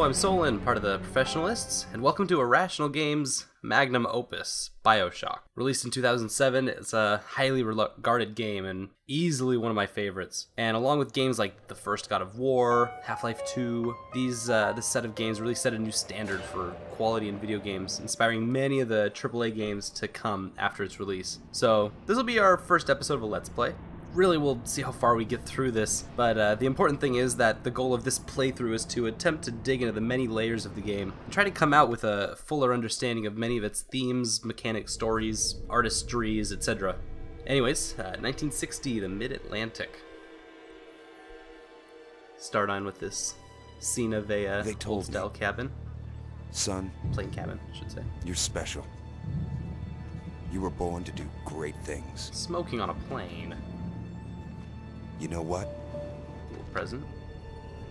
I'm Solon, part of the Professionalists, and welcome to Irrational Games magnum opus, Bioshock. Released in 2007, it's a highly regarded game and easily one of my favorites. And along with games like the first God of War, Half-Life 2, this set of games really set a new standard for quality in video games, inspiring many of the AAA games to come after its release. So this will be our first episode of a Let's Play. Really, we'll see how far we get through this, but the important thing is that the goal of this playthrough is to attempt to dig into the many layers of the game and try to come out with a fuller understanding of many of its themes, mechanics, stories, artistries, etc. Anyways, 1960, the Mid-Atlantic. Start on with this scene of a old-style cabin. Son. Plain cabin, I should say. You're special. You were born to do great things. Smoking on a plane. You know what? A little present.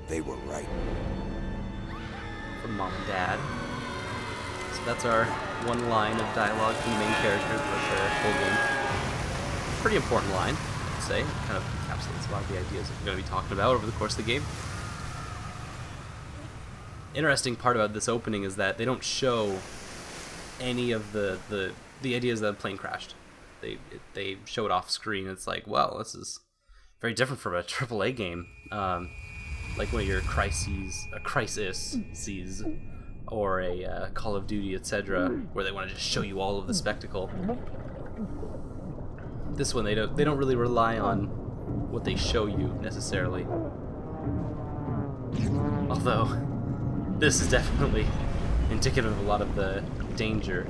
They were right. From Mom and Dad. So that's our one line of dialogue from the main character throughout the whole game. Pretty important line, I'd say. It kind of encapsulates a lot of the ideas that we're going to be talking about over the course of the game. Interesting part about this opening is that they don't show any of the ideas that the plane crashed. They show it off screen. It's like, well, this is very different from a AAA game, like one of your crises, or a Call of Duty, etc., where they want to just show you all of the spectacle. This one, they don't really rely on what they show you necessarily. Although this is definitely indicative of a lot of the danger.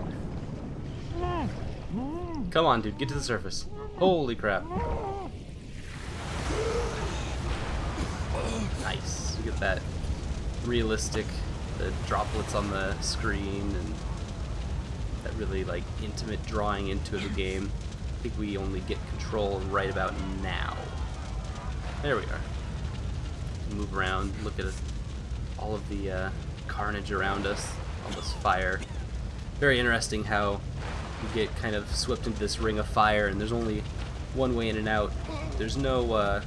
Come on, dude, get to the surface. Holy crap. Nice. You get that realistic, the droplets on the screen, and that really, like, intimate drawing into the game. I think we only get control right about now. There we are. Move around, look at all of the carnage around us, all this fire. Very interesting how you get kind of swept into this ring of fire, and there's only one way in and out. There's no,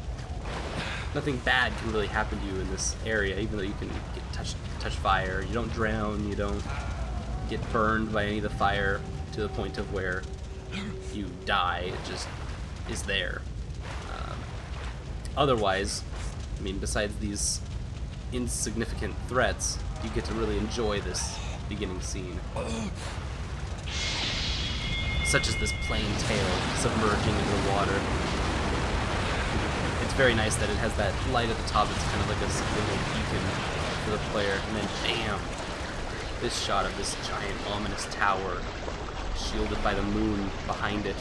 nothing bad can really happen to you in this area, even though you can get touch fire. You don't drown, you don't get burned by any of the fire to the point of where you die. It just is there. Otherwise, I mean, besides these insignificant threats, you get to really enjoy this beginning scene. Such as this plain tail submerging into the water. It's very nice that it has that light at the top. It's kind of like a little beacon for the player. And then, bam! This shot of this giant, ominous tower, shielded by the moon behind it.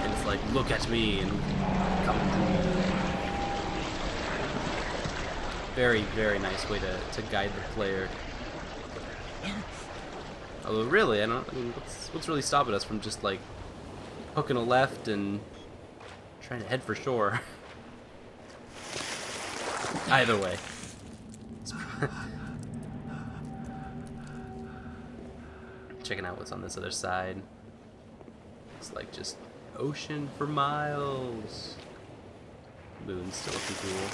And it's like, look at me and come to me. Very, very nice way to guide the player. Although really, I mean, what's really stopping us from just like hooking a left and trying to head for shore? Either way. Checking out what's on this other side. It's like just ocean for miles. Moon's still looking cool.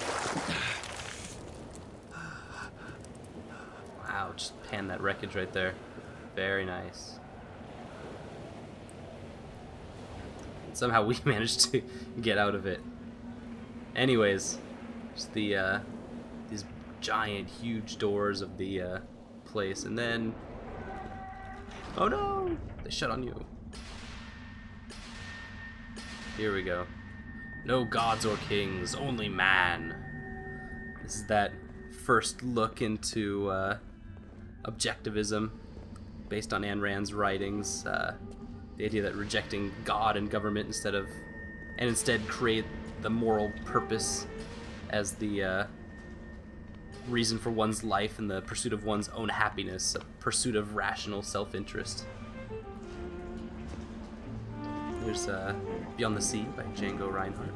Wow, just pan that wreckage right there. Very nice. And somehow we managed to get out of it. Anyways, just the these giant, huge doors of the place, and then, oh no, they shut on you. Here we go. No gods or kings, only man. This is that first look into objectivism, based on Ayn Rand's writings, the idea that rejecting God and government instead create the moral purpose as the reason for one's life and the pursuit of one's own happiness, a pursuit of rational self-interest. There's Beyond the Sea by Django Reinhardt.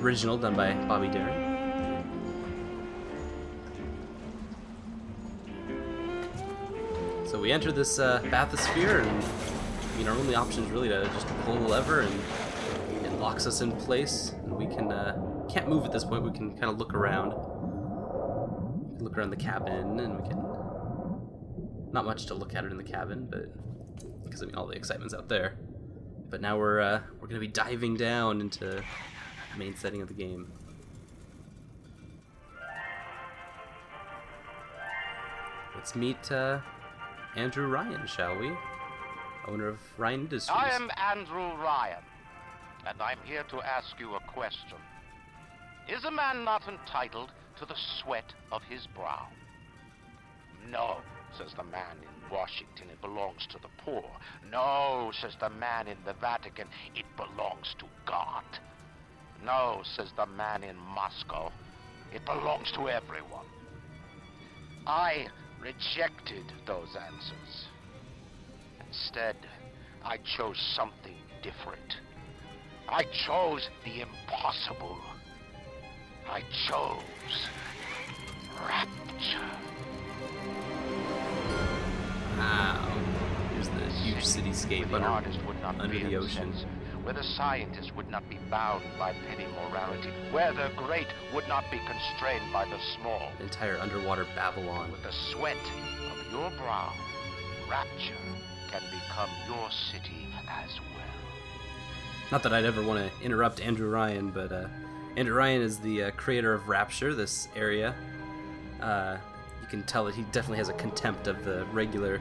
Original done by Bobby Darin. So we enter this bathysphere, and I mean, our only option is really to just pull the lever, and it locks us in place. And we can't move at this point. We can kind of look around. look around the cabin, and we can... Not much to look at it in the cabin, but... Because, I mean, all the excitement's out there. But now we're gonna be diving down into the main setting of the game. Let's meet Andrew Ryan, shall we? Owner of Ryan Industries. I am Andrew Ryan, and I'm here to ask you a question. Is a man not entitled to the sweat of his brow? No, says the man in Washington, it belongs to the poor. No, says the man in the Vatican, it belongs to God. No, says the man in Moscow, it belongs to everyone. I rejected those answers. Instead, I chose something different. I chose the impossible. I chose Rapture. Wow. Here's the huge cityscape under the ocean. Where the scientist would not be bound by petty morality, where the great would not be constrained by the small. An entire underwater Babylon. With the sweat of your brow, Rapture can become your city as well. Not that I'd ever want to interrupt Andrew Ryan, but Andrew Ryan is the creator of Rapture, this area. You can tell that he definitely has a contempt of the regular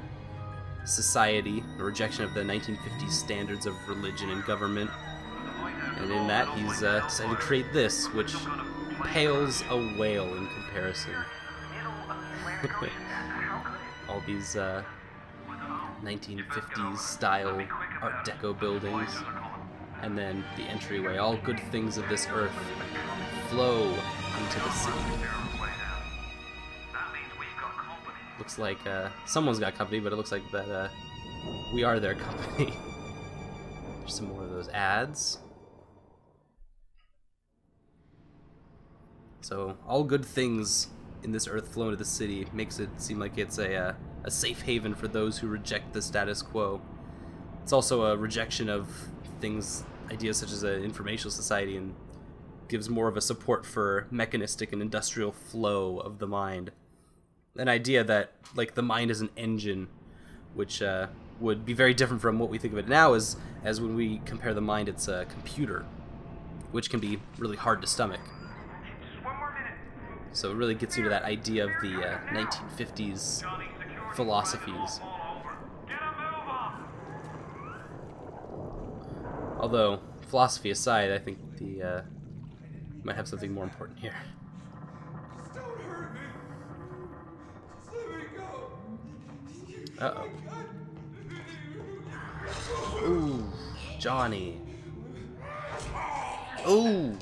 society, a rejection of the 1950s standards of religion and government. And in that, he's decided to create this, which pales a whale in comparison. All these 1950s style Art Deco buildings, and then the entryway. All good things of this earth flow into the city. Looks like someone's got company, but it looks like that we are their company. There's some more of those ads. So all good things in this earth flow into the city. Makes it seem like it's a safe haven for those who reject the status quo. It's also a rejection of things, ideas such as an informational society, and gives more of a support for mechanistic and industrial flow of the mind. An idea that, like, the mind is an engine, which would be very different from what we think of it now as when we compare the mind, it's a computer, which can be really hard to stomach. So it really gets you to that idea of the 1950s philosophies. Although, philosophy aside, I think the might have something more important here. Uh-oh. Ooh, Johnny. Ooh.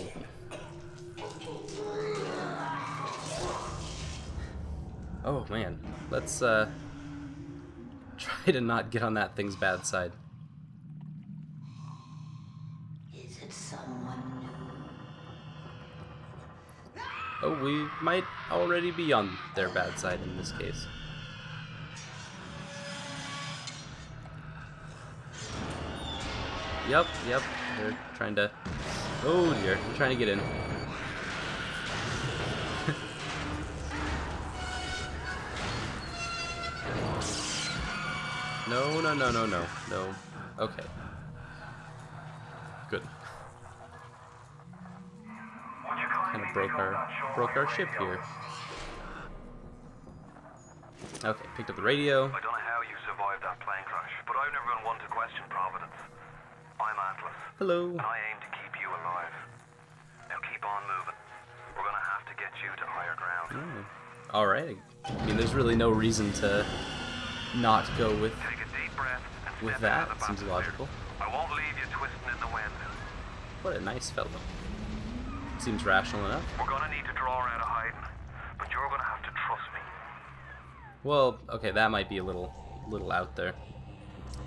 Oh man, let's try to not get on that thing's bad side. Is it someone new? Oh, we might already be on their bad side in this case. Yep, they're trying to... Oh dear, they're trying to get in. No. Okay. Good. Kind of broke our ship here. Okay, picked up the radio. I don't know how you survived that plane crash, but I've never been one to question Providence. I'm Atlas. Hello. And I aim to keep you alive. Now keep on moving. We're gonna have to get you to higher ground. Alright. I mean, there's really no reason to not go with Take a deep breath and step that. out of the Seems logical. I won't leave you twisting in the wind. What a nice fellow. Seems rational enough. We're gonna need to draw her out of hiding, but you're gonna have to trust me. Well, okay, that might be a little out there.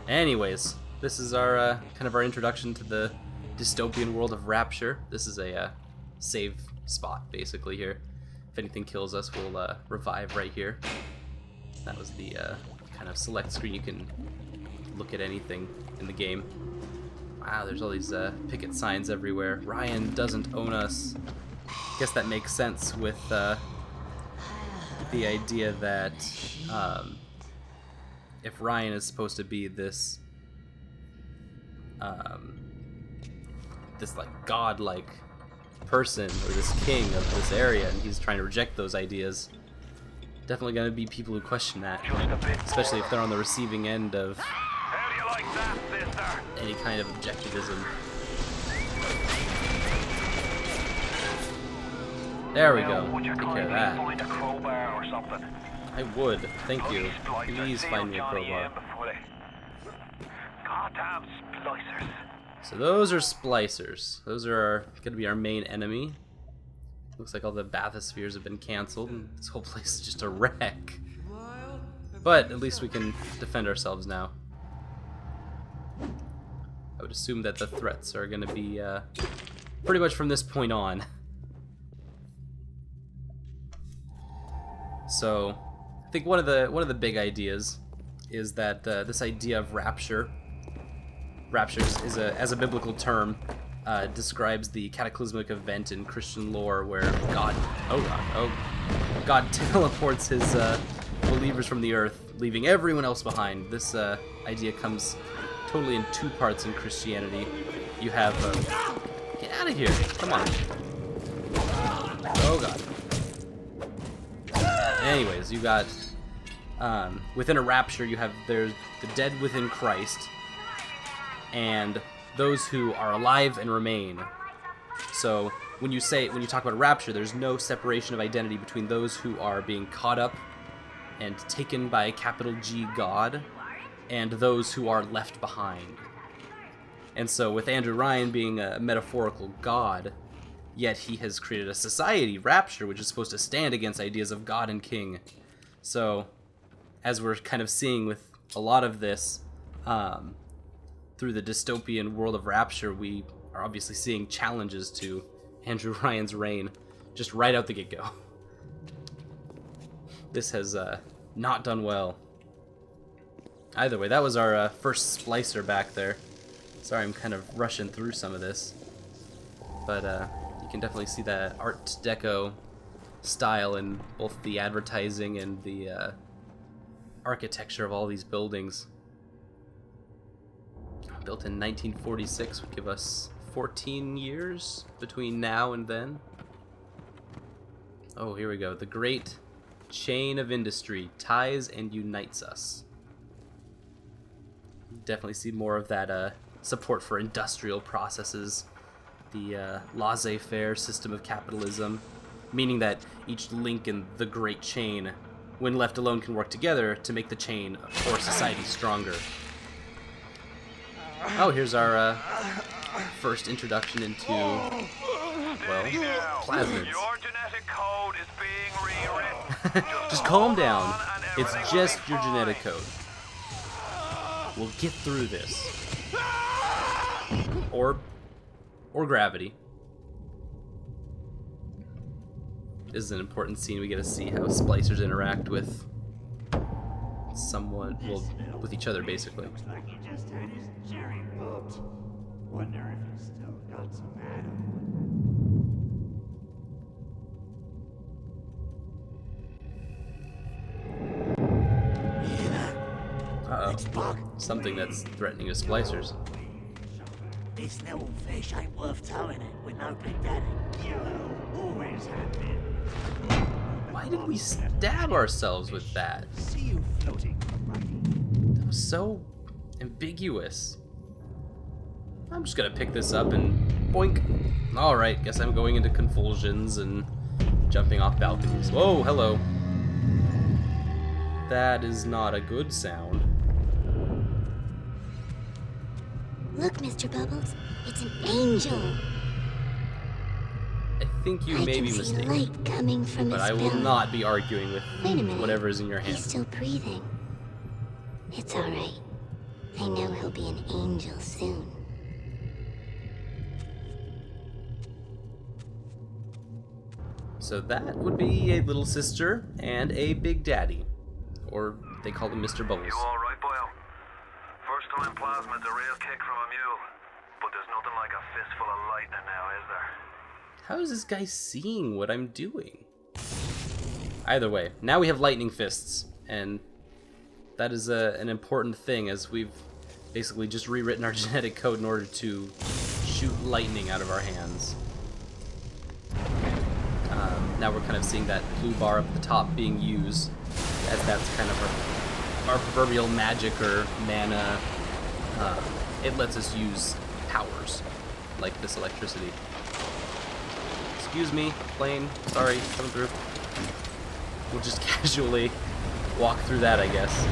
Anyways, this is our kind of our introduction to the dystopian world of Rapture. This is a save spot basically here. If anything kills us, we'll revive right here. That was the kind of select screen. You can look at anything in the game. Wow, there's all these picket signs everywhere. Ryan doesn't own us. Guess that makes sense with the the idea that if Ryan is supposed to be this this like godlike person or this king of this area, and he's trying to reject those ideas, definitely going to be people who question that, especially if they're on the receiving end of How do you like that, sister? any kind of objectivism. There we go. Would you Take care of kindly that. find a crowbar or something? I would. Thank you. Please find me a crowbar. Goddamn splicers. So those are splicers. Those are going to be our main enemy. Looks like all the bathyspheres have been canceled, and this whole place is just a wreck. But at least we can defend ourselves now. I would assume that the threats are going to be pretty much from this point on. So I think one of the big ideas is that this idea of rapture. Rapture is as a biblical term, describes the cataclysmic event in Christian lore where God teleports his believers from the earth, leaving everyone else behind. This idea comes totally in two parts in Christianity. You have get out of here! Come on! Oh God! Anyways, you got within a rapture, you have there's the dead within Christ, and those who are alive and remain. So when you talk about a rapture, there's no separation of identity between those who are being caught up and taken by a capital G God and those who are left behind. And so with Andrew Ryan being a metaphorical God, yet he has created a society, Rapture, which is supposed to stand against ideas of God and King. So as we're kind of seeing with a lot of this, through the dystopian world of Rapture, we are obviously seeing challenges to Andrew Ryan's reign just right out the get-go. This has not done well. Either way, that was our first splicer back there. Sorry, I'm kind of rushing through some of this. But you can definitely see that Art Deco style in both the advertising and the architecture of all these buildings. Built in 1946 would give us 14 years between now and then. Oh, here we go. The great chain of industry ties and unites us. Definitely see more of that support for industrial processes, the laissez-faire system of capitalism, meaning that each link in the great chain, when left alone, can work together to make the chain or society stronger. Oh, here's our first introduction into, well, plasmids. Your genetic code is being rewritten. Just calm down. It's just your genetic code. We'll get through this. Or gravity. This is an important scene. We get to see how splicers interact with someone, well, with each other, basically. Looks like he just had his cherry popped. Wonder if he's still got some Adam. Uh-oh. Something that's threatening his splicers. This little fish ain't worth towing it with no big daddy. Yellow always have been. Why did we stab ourselves with that? See you floating, righty. That was so ambiguous. I'm just gonna pick this up and boink. Alright, guess I'm going into convulsions and jumping off balconies. Whoa, hello. That is not a good sound. Look, Mr. Bubbles, it's an angel. I think you may be I can see mistaken, light coming from but his I will belly. not be arguing with Wait a minute. whatever is in your He's hand. still breathing. It's all right. I know he'll be an angel soon. So that would be a little sister and a big daddy, or they call him Mr. Bubbles. You alright, boyo? First time plasmid's a real kick from a mule. But there's nothing like a fistful of lightning now, is there? How is this guy seeing what I'm doing? Either way, now we have lightning fists, and that is an important thing, as we've basically just rewritten our genetic code in order to shoot lightning out of our hands. Now we're kind of seeing that blue bar up the top being used, as that's kind of our proverbial magic or mana. It lets us use powers, like this electricity. Excuse me, plane, sorry, coming through. We'll just casually walk through that, I guess.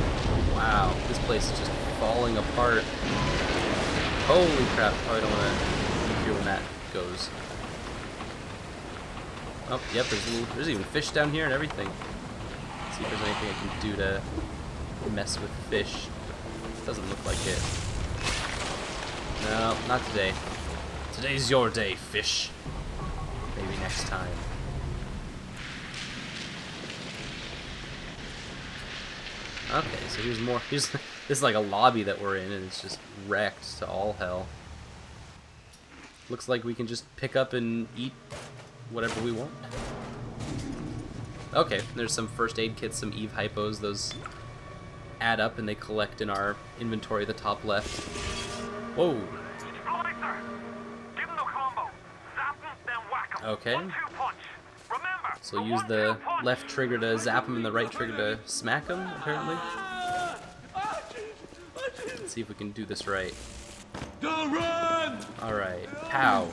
Wow, this place is just falling apart. Holy crap, probably don't want to hear when that goes. Oh, yep, there's even fish down here and everything. Let's see if there's anything I can do to mess with fish. Doesn't look like it. No, not today. Today's your day, fish. Maybe next time. Okay, so here's more. This is like a lobby that we're in, and it's just wrecked to all hell. Looks like we can just pick up and eat whatever we want. Okay, there's some first aid kits, some Eve hypos. Those add up and they collect in our inventory at the top left. Whoa. Okay. So use the left trigger to zap him and the right trigger to smack him, apparently. Let's see if we can do this right. Alright, pow.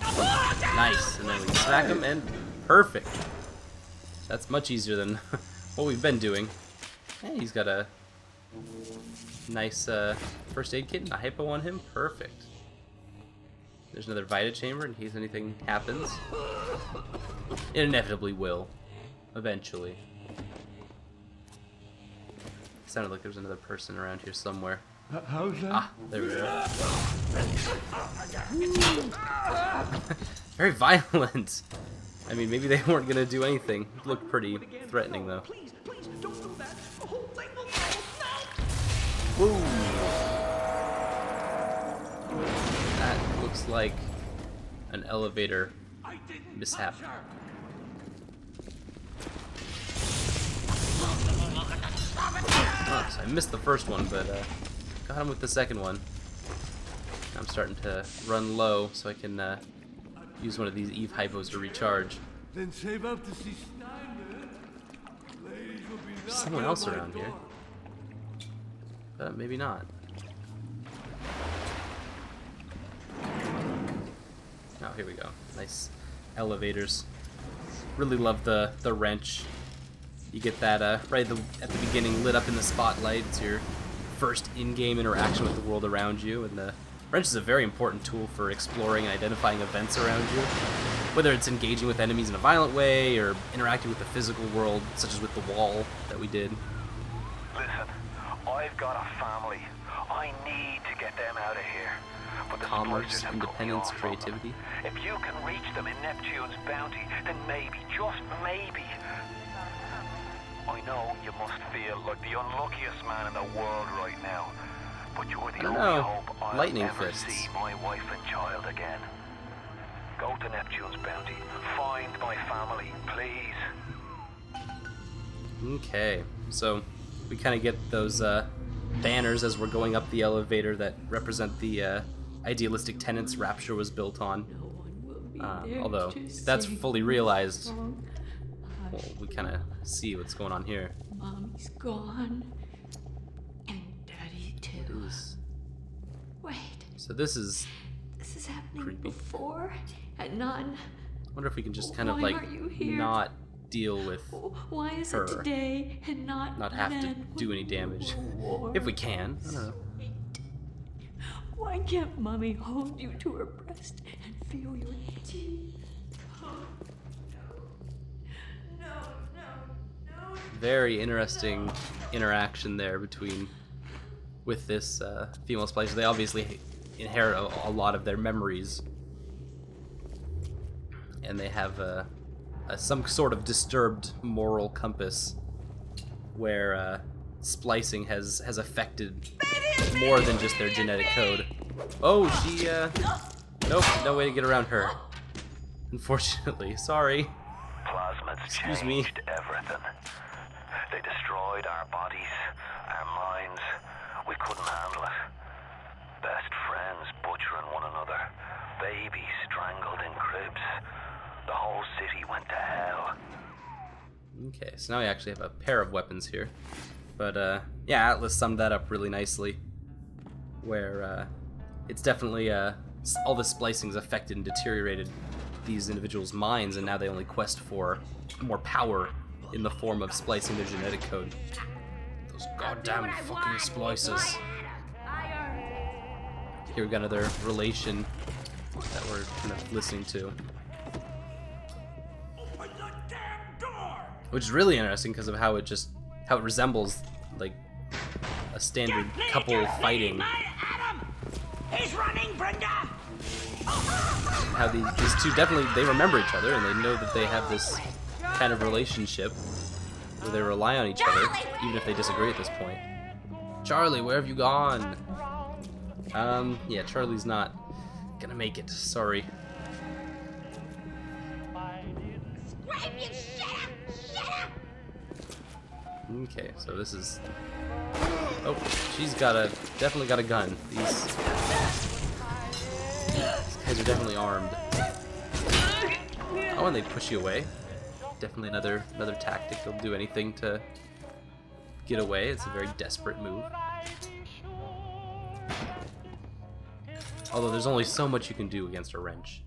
Nice, and then we smack him and perfect. That's much easier than what we've been doing. Hey, he's got a nice first aid kit and a hypo on him. Perfect. There's another Vita chamber in case anything happens. It inevitably will. Eventually. Sounded like there was another person around here somewhere. How's that? Ah, there we go. Very violent. I mean, maybe they weren't gonna do anything. It looked pretty threatening, though. Please, don't do that. The whole thing will Woo! That looks like an elevator mishap. Oh, so I missed the first one, but got him with the second one. I'm starting to run low, so I can use one of these Eve hypos to recharge. Then save up to see Steiner. Ladies will be There's someone else around here. But maybe not. Oh, here we go. Nice elevators. Really love the wrench. You get that right at the beginning, lit up in the spotlight. It's your first in-game interaction with the world around you, and the wrench is a very important tool for exploring and identifying events around you. Whether it's engaging with enemies in a violent way, or interacting with the physical world, such as with the wall that we did. Listen, I've got a family. I need to get them out of here. But the Commerce, Splurgers have cut me independence, off from them. creativity. If you can reach them in Neptune's bounty, then maybe, just maybe. I know you must feel like the unluckiest man in the world right now, but you're the only hope I'll Lightning ever fists. see my wife and child again. Go to Neptune's bounty. Find my family, please. Okay, so we kind of get those banners as we're going up the elevator that represent the idealistic tenets Rapture was built on. Although, if that's fully realized, well, we kind of see what's going on here. Mommy's gone. And Daddy too. Wait. So this is happening creepy. before and none. I wonder if we can just kind of Why like aren't you here? not deal with Why is her. it today and not have to then do any damage. war? If we can. I don't know. Why can't Mommy hold you to her breast and feel your teeth? No. Very interesting interaction there with this female splicer. They obviously inherit a lot of their memories, and they have some sort of disturbed moral compass where splicing has affected more than just their genetic code. Oh, she nope, no way to get around her, unfortunately. Sorry. Plasmids Excuse me. changed everything. They destroyed our bodies, our minds. We couldn't handle it. Best friends butchering one another. Babies strangled in cribs. The whole city went to hell. Okay, so now we actually have a pair of weapons here. But, yeah, Atlas summed that up really nicely. Where, it's definitely, all the splicing's affected and deteriorated these individuals' minds, and now they only quest for more power in the form of splicing their genetic code. Those goddamn fucking splicers. Here we got another relation that we're kind of listening to. Which is really interesting because of how it resembles like a standard couple fighting. He's running, Brenda! How these two definitely, they remember each other and they know that they have this kind of relationship where they rely on each other, even if they disagree at this point. Charlie, where have you gone? Yeah, Charlie's not gonna make it, sorry. Okay, so this is... Oh, she's definitely got a gun. These guys are definitely armed. Oh, and they push you away. Definitely another tactic. They'll do anything to get away. It's a very desperate move. Although there's only so much you can do against a wrench.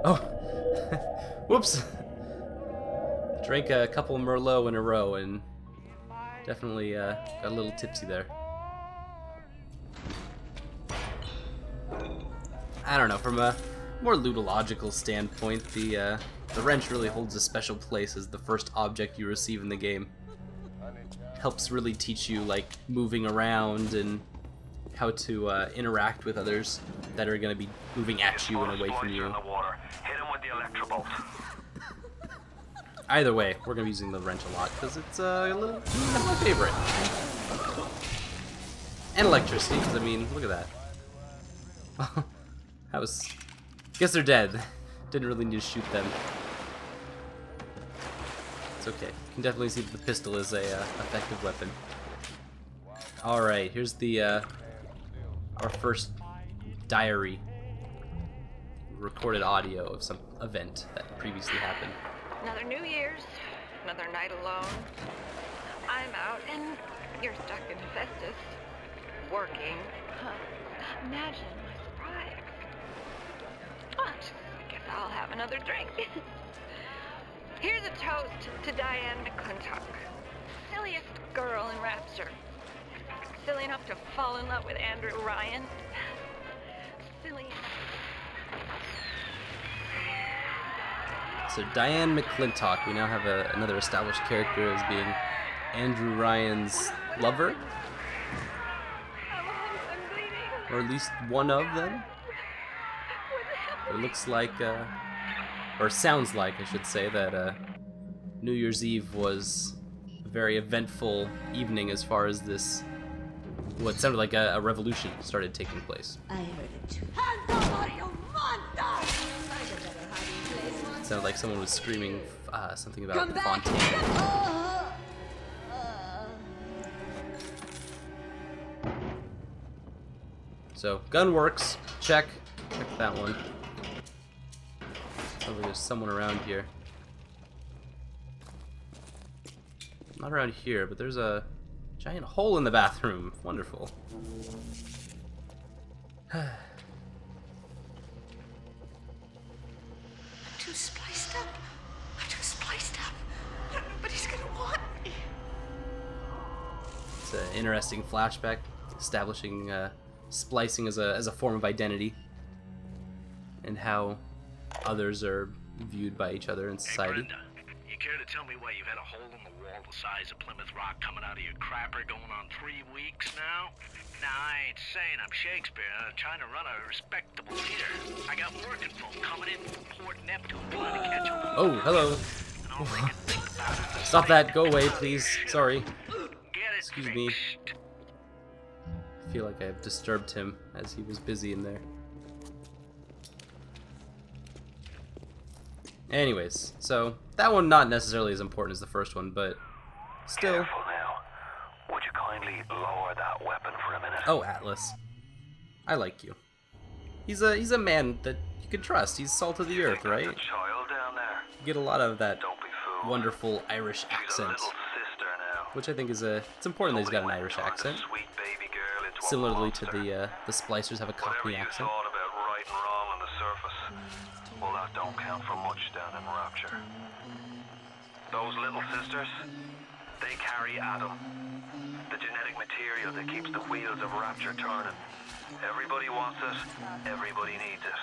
Oh! Whoops! Drank a couple Merlot in a row and definitely got a little tipsy there. I don't know, from a more ludological standpoint, the wrench really holds a special place as the first object you receive in the game. Helps really teach you like moving around and how to interact with others that are going to be moving at you and away from you. Hit him with the electrobolt. Either way, we're going to be using the wrench a lot because it's a little kind of my favorite. And electricity, because I mean, look at that. Guess they're dead. Didn't really need to shoot them. It's okay. You can definitely see that the pistol is a effective weapon. Alright, here's the our first diary recorded audio of some event that previously happened. Another New Year's, another night alone. I'm out and you're stuck in Festus, working. Huh. Imagine my surprise. But I guess I'll have another drink. Here's a toast to Diane McClintock, silliest girl in Rapture. Silly enough to fall in love with Andrew Ryan. Silly enough. So Diane McClintock, we now have another established character as being Andrew Ryan's lover, or at least one of them. It looks like, or sounds like, I should say, that New Year's Eve was a very eventful evening as far as this, what sounded like a revolution started taking place. I heard it too. It sounded like someone was screaming something about the fontaine. So, gun works. Check. Check that one. Sounds like there's someone around here. Not around here, but there's a giant hole in the bathroom. Wonderful. Too spliced up. I'm too spliced up. Nobody's gonna want me. It's an interesting flashback establishing splicing as a form of identity and how others are viewed by each other in society. Hey, Brenda, you care to tell me why you've had a hole in the wall the size of Plymouth Rock coming out of your crapper going on 3 weeks now? Nah, I ain't saying I'm Shakespeare. I'm trying to run a respectable theater. I got working folk coming in from Port Neptune trying to catch up. Oh, hello. Stop that. Go away, please. Sorry. Excuse me. I feel like I've disturbed him as he was busy in there. Anyways, so that one not necessarily as important as the first one, but still. Careful now. Would you kindly lower that weapon for a minute? Oh, Atlas. I like you. He's a man that you can trust. He's salt of the earth, right? There's a child down there. You get a lot of that Don't be fooled. wonderful Irish She's a accent, little sister now. which I think is it's important that he's got an Irish accent. Sweet baby girl into a Similarly to monster. the Splicers have a Whatever Cockney you accent. thought about right and wrong on the surface, well, that don't count for much down in Rapture. Those little sisters, they carry Adam, the genetic material that keeps the wheels of Rapture turning. Everybody wants it, everybody needs it.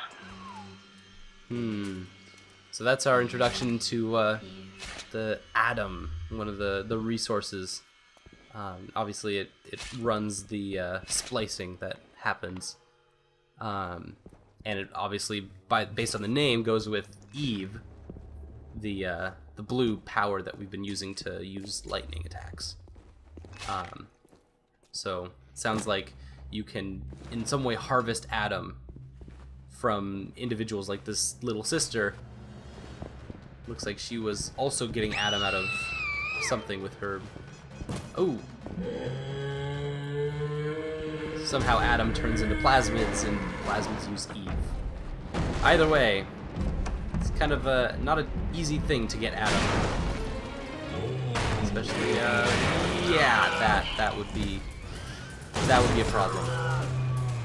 So that's our introduction to the Adam, one of the resources. Obviously, it runs the splicing that happens, and it obviously, based on the name, goes with Eve, the blue power that we've been using to use lightning attacks. So it sounds like you can, in some way, harvest Adam from individuals like this little sister. Looks like she was also getting Adam out of something with her. Oh! Somehow Adam turns into plasmids, and plasmids use Eve. Either way, it's kind of not an easy thing to get Adam. Especially, yeah, that would be a problem.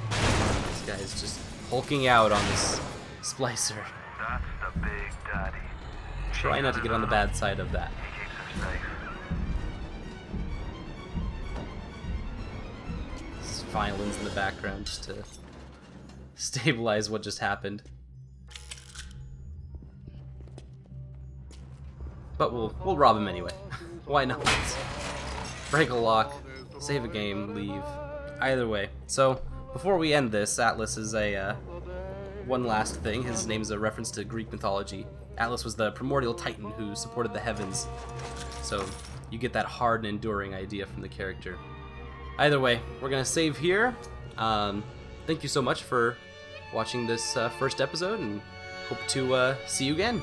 This guy's just hulking out on this splicer. That's the big daddy. Try not to get on the bad side of that. He keeps her safe. There's violins in the background just to stabilize what just happened. But we'll rob him anyway. Why not? Break a lock, save a game, leave. Either way. So before we end this, Atlas is a one last thing. His name is a reference to Greek mythology. Atlas was the primordial titan who supported the heavens. So you get that hard and enduring idea from the character. Either way, we're gonna save here. Thank you so much for watching this first episode, and hope to see you again.